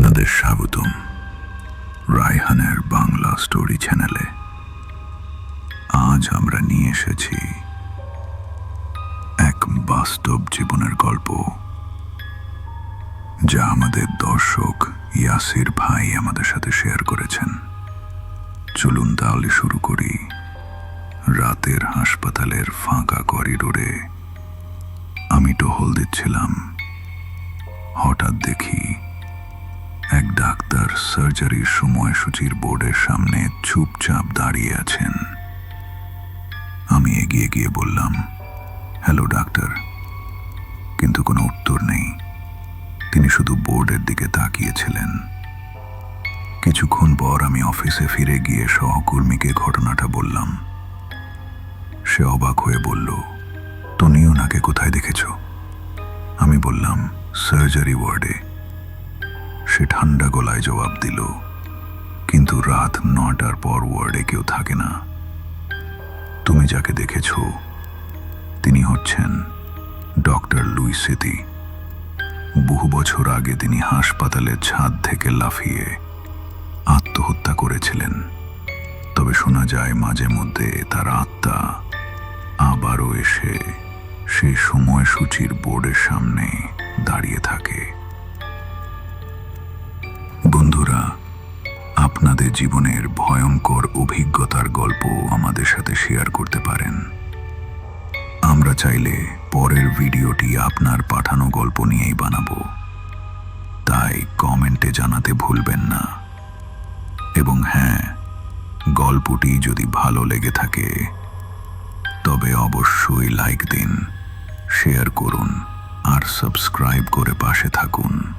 আপনাদের স্বাগতম রায়হানের বাংলা স্টোরি চ্যানেলে। আজ আমরা নিয়ে এসেছি এক বাস্তব জীবনের গল্প, যা আমাদের দর্শক ইয়াসির ভাই আমাদের সাথে শেয়ার করেছেন। চলুন তাহলে শুরু করি। রাতের হাসপাতালের ফাঁকা করিডোরে আমি টহল দিচ্ছিলাম। হঠাৎ দেখি এক ডাক্তার সার্জারির সময়সূচির বোর্ডের সামনে চুপচাপ দাঁড়িয়ে আছেন। আমি এগিয়ে গিয়ে বললাম, হ্যালো ডাক্তার, কিন্তু কোনো উত্তর নেই। তিনি শুধু বোর্ডের দিকে তাকিয়েছিলেন। কিছুক্ষণ পর আমি অফিসে ফিরে গিয়ে সহকর্মীকে ঘটনাটা বললাম। সে অবাক হয়ে বলল, তুমি ওনাকে কোথায় দেখেছ? আমি বললাম, সার্জারি ওয়ার্ডে। সে ঠান্ডা গলায় জবাব দিল, কিন্তু রাত 9টার পর ওয়ার্ডে কেউ থাকে না। তুমি যাকে দেখেছ তিনি হচ্ছেন ডক্টর লুইসেতি। বহু বছর আগে তিনি হাসপাতালের ছাদ থেকে লাফিয়ে আত্মহত্যা করেছিলেন। তবে শোনা যায় মাঝে মধ্যে তার আত্মা আবারও এসে সেই সময়সূচির বোর্ডের সামনে দাঁড়িয়ে থাকে। বন্ধুরা, আপনাদের জীবনের ভয়ঙ্কর অভিজ্ঞতার গল্প আমাদের সাথে শেয়ার করতে পারেন। আমরা চাইলে পরের ভিডিওটি আপনার পাঠানো গল্প নিয়েই বানাবো, তাই কমেন্টে জানাতে ভুলবেন না। এবং হ্যাঁ, গল্পটি যদি ভালো লেগে থাকে তবে অবশ্যই লাইক দিন, শেয়ার করুন আর সাবস্ক্রাইব করে পাশে থাকুন।